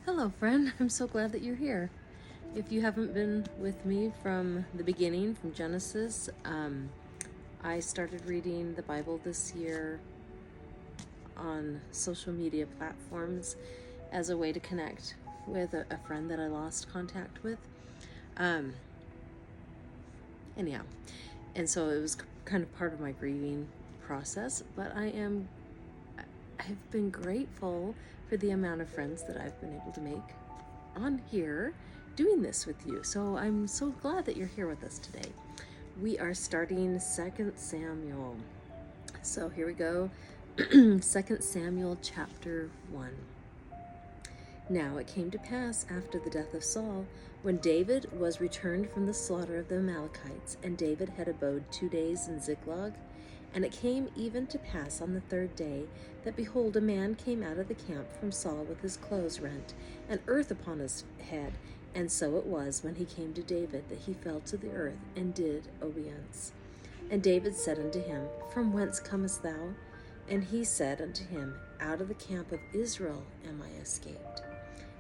Hello, friend. I'm so glad that you're here. If you haven't been with me from the beginning, from Genesis, I started reading the Bible this year on social media platforms as a way to connect with a friend that I lost contact with. Anyhow, and so it was kind of part of my grieving process, but I've been grateful for the amount of friends that I've been able to make on here doing this with you. So I'm so glad that you're here with us today. We are starting 2 Samuel. So here we go. 2 Samuel chapter 1. Now it came to pass after the death of Saul, when David was returned from the slaughter of the Amalekites, and David had abode 2 days in Ziklag. And it came even to pass on the third day, that behold, a man came out of the camp from Saul with his clothes rent, and earth upon his head. And so it was, when he came to David, that he fell to the earth, and did obeisance. And David said unto him, From whence comest thou? And he said unto him, Out of the camp of Israel am I escaped.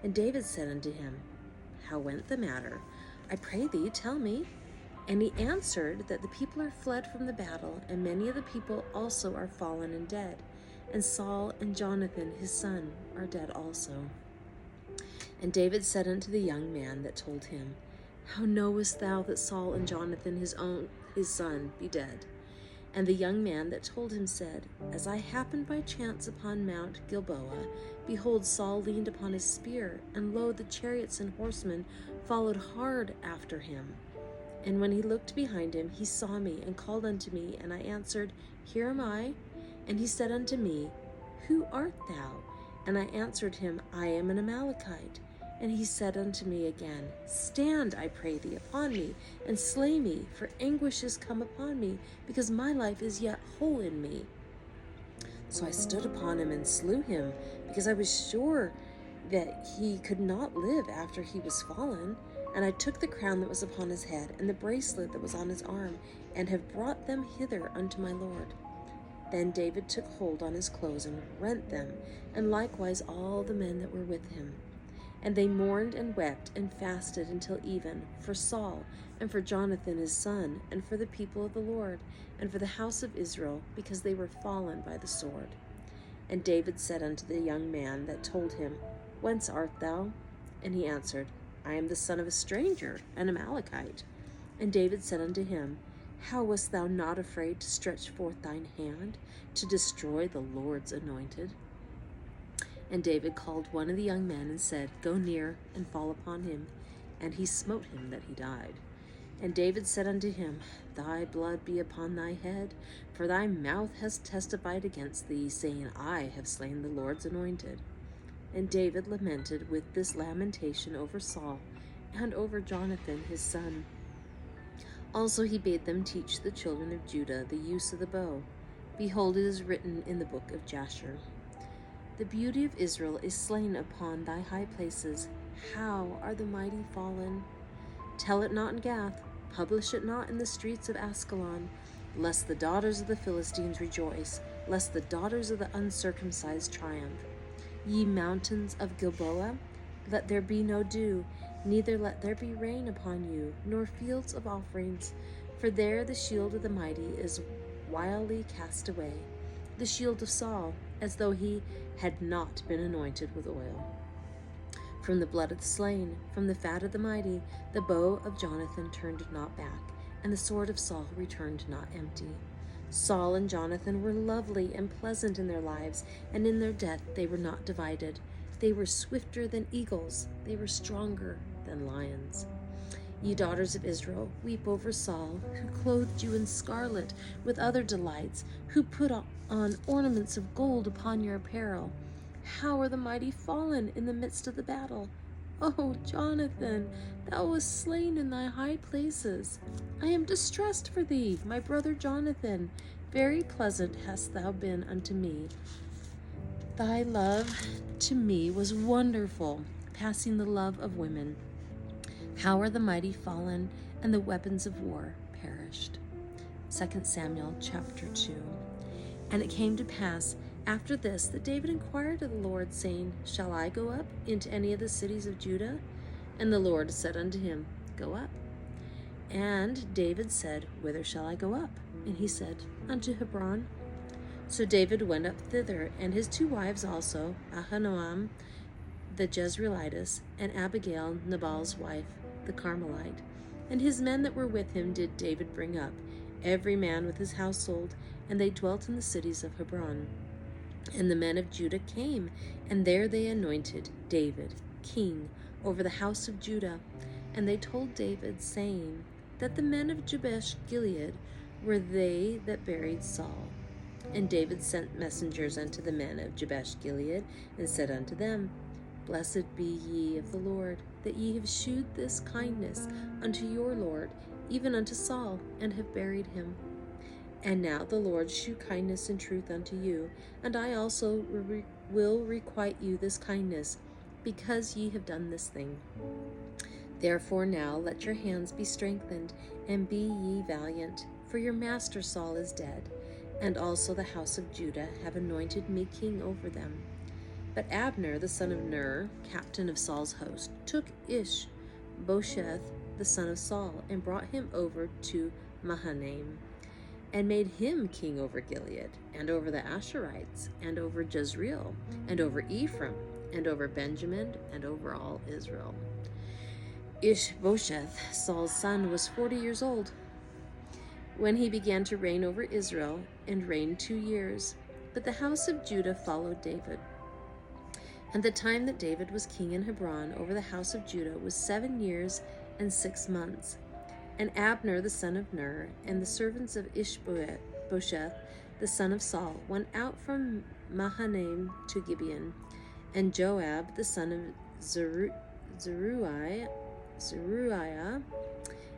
And David said unto him, How went the matter? I pray thee, tell me. And he answered, That the people are fled from the battle, and many of the people also are fallen and dead. And Saul and Jonathan his son are dead also. And David said unto the young man that told him, How knowest thou that Saul and Jonathan his son be dead? And the young man that told him said, As I happened by chance upon Mount Gilboa, behold, Saul leaned upon his spear, and lo, the chariots and horsemen followed hard after him. And when he looked behind him, he saw me, and called unto me, and I answered, Here am I. And he said unto me, Who art thou? And I answered him, I am an Amalekite. And he said unto me again, Stand, I pray thee, upon me, and slay me, for anguish is come upon me, because my life is yet whole in me. So I stood upon him and slew him, because I was sure that he could not live after he was fallen. And I took the crown that was upon his head, and the bracelet that was on his arm, and have brought them hither unto my Lord. Then David took hold on his clothes, and rent them, and likewise all the men that were with him. And they mourned and wept and fasted until even, for Saul, and for Jonathan his son, and for the people of the Lord, and for the house of Israel, because they were fallen by the sword. And David said unto the young man that told him, Whence art thou? And he answered, I am the son of a stranger, an Amalekite. And David said unto him, How wast thou not afraid to stretch forth thine hand, to destroy the Lord's anointed? And David called one of the young men, and said, Go near, and fall upon him. And he smote him that he died. And David said unto him, Thy blood be upon thy head, for thy mouth has testified against thee, saying, I have slain the Lord's anointed. And David lamented with this lamentation over Saul, and over Jonathan his son. Also he bade them teach the children of Judah the use of the bow. Behold, it is written in the book of Jasher, The beauty of Israel is slain upon thy high places. How are the mighty fallen? Tell it not in Gath, publish it not in the streets of Askelon, lest the daughters of the Philistines rejoice, lest the daughters of the uncircumcised triumph. Ye mountains of Gilboa, let there be no dew, neither let there be rain upon you, nor fields of offerings, for there the shield of the mighty is wildly cast away, the shield of Saul, as though he had not been anointed with oil. From the blood of the slain, from the fat of the mighty, the bow of Jonathan turned not back, and the sword of Saul returned not empty. Saul and Jonathan were lovely and pleasant in their lives, and in their death they were not divided. They were swifter than eagles, they were stronger than lions. Ye daughters of Israel, weep over Saul, who clothed you in scarlet with other delights, who put on ornaments of gold upon your apparel. How are the mighty fallen in the midst of the battle? O Jonathan, thou wast slain in thy high places. I am distressed for thee, my brother Jonathan. Very pleasant hast thou been unto me. Thy love to me was wonderful, passing the love of women. How are the mighty fallen, and the weapons of war perished? 2 Samuel chapter 2. And it came to pass, After this, that David inquired of the Lord, saying, Shall I go up into any of the cities of Judah? And the Lord said unto him, Go up. And David said, Whither shall I go up? And he said, Unto Hebron. So David went up thither, and his 2 wives also, Ahinoam the Jezreelitess, and Abigail Nabal's wife, the Carmelite. And his men that were with him did David bring up, every man with his household, and they dwelt in the cities of Hebron. And the men of Judah came, and there they anointed David king over the house of Judah. And they told David, saying, that the men of Jabesh Gilead were they that buried Saul. And David sent messengers unto the men of Jabesh Gilead, and said unto them, Blessed be ye of the Lord, that ye have shewed this kindness unto your Lord, even unto Saul, and have buried him. And now the Lord shew kindness and truth unto you, and I also will requite you this kindness, because ye have done this thing. Therefore now let your hands be strengthened, and be ye valiant, for your master Saul is dead, and also the house of Judah have anointed me king over them. But Abner the son of Ner, captain of Saul's host, took Ishbosheth the son of Saul, and brought him over to Mahanaim, and made him king over Gilead, and over the Asherites, and over Jezreel, and over Ephraim, and over Benjamin, and over all Israel. Ishbosheth, Saul's son, was 40 years old when he began to reign over Israel, and reigned 2 years. But the house of Judah followed David. And the time that David was king in Hebron over the house of Judah was 7 years and 6 months. And Abner the son of Ner, and the servants of Ishbosheth the son of Saul, went out from Mahanaim to Gibeon. And Joab the son of Zeruiah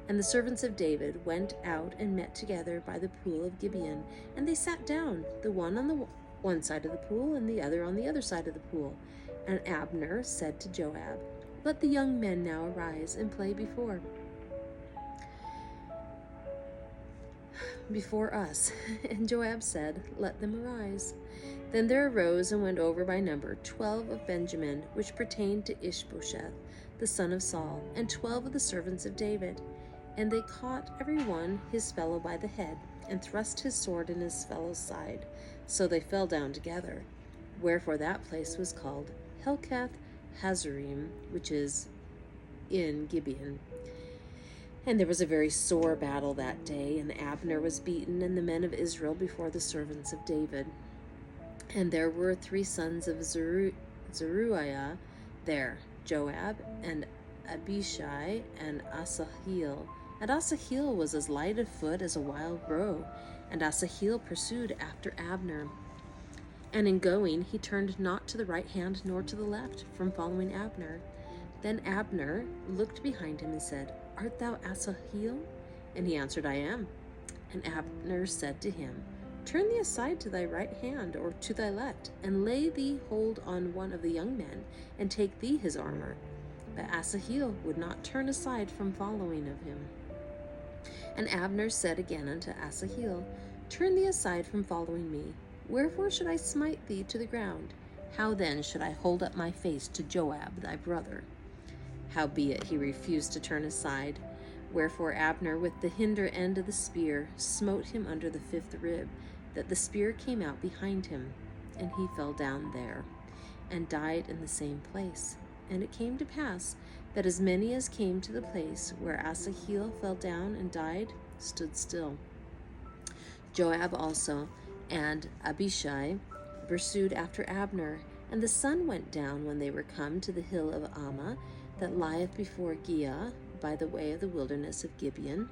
and the servants of David went out and met together by the pool of Gibeon, and they sat down, the one on the one side of the pool, and the other on the other side of the pool. And Abner said to Joab, Let the young men now arise and play before us. And Joab said, Let them arise. Then there arose and went over by number 12 of Benjamin, which pertained to Ishbosheth, the son of Saul, and 12 of the servants of David. And they caught every one his fellow by the head, and thrust his sword in his fellow's side. So they fell down together. Wherefore that place was called Helkath Hazarim, which is in Gibeon. And there was a very sore battle that day, and Abner was beaten, and the men of Israel before the servants of David. And there were 3 sons of Zeruiah there, Joab, and Abishai, and Asahel. And Asahel was as light of foot as a wild roe, and Asahel pursued after Abner. And in going he turned not to the right hand nor to the left from following Abner. Then Abner looked behind him and said, Art thou Asahel? And he answered, I am. And Abner said to him, Turn thee aside to thy right hand or to thy left, and lay thee hold on one of the young men, and take thee his armor. But Asahel would not turn aside from following of him. And Abner said again unto Asahel, Turn thee aside from following me. Wherefore should I smite thee to the ground? How then should I hold up my face to Joab thy brother? Howbeit he refused to turn aside. Wherefore Abner with the hinder end of the spear smote him under the 5th rib, that the spear came out behind him, and he fell down there, and died in the same place. And it came to pass that as many as came to the place where Asahel fell down and died stood still. Joab also and Abishai pursued after Abner, and the sun went down when they were come to the hill of Ammah, that lieth before Giah, by the way of the wilderness of Gibeon.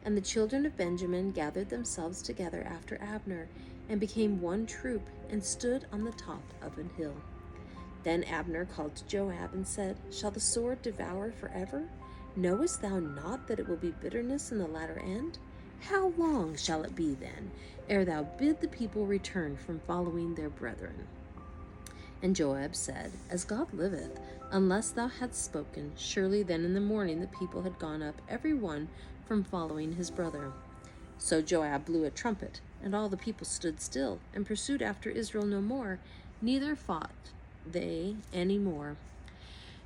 And the children of Benjamin gathered themselves together after Abner, and became one troop, and stood on the top of an hill. Then Abner called to Joab and said, Shall the sword devour forever? Knowest thou not that it will be bitterness in the latter end? How long shall it be then, ere thou bid the people return from following their brethren? And Joab said, As God liveth, unless thou hadst spoken, surely then in the morning the people had gone up every one from following his brother. So Joab blew a trumpet, And all the people stood still and pursued after Israel no more, neither fought they any more.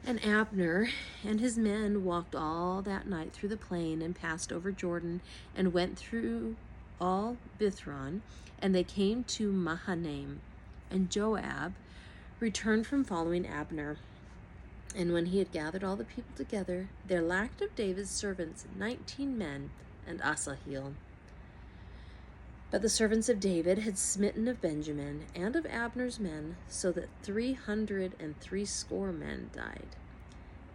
And Abner and his men walked all that night through the plain and passed over Jordan and went through all Bithron, and they came to Mahanaim. And Joab returned from following Abner. And when he had gathered all the people together, there lacked of David's servants 19 men and Asahel. But the servants of David had smitten of Benjamin and of Abner's men, so that 360 men died.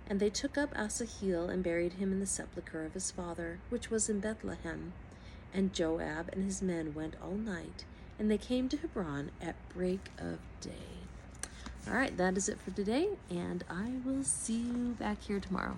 And they took up Asahel and buried him in the sepulchre of his father, which was in Bethlehem. And Joab and his men went all night, and they came to Hebron at break of day. All right, that is it for today, and I will see you back here tomorrow.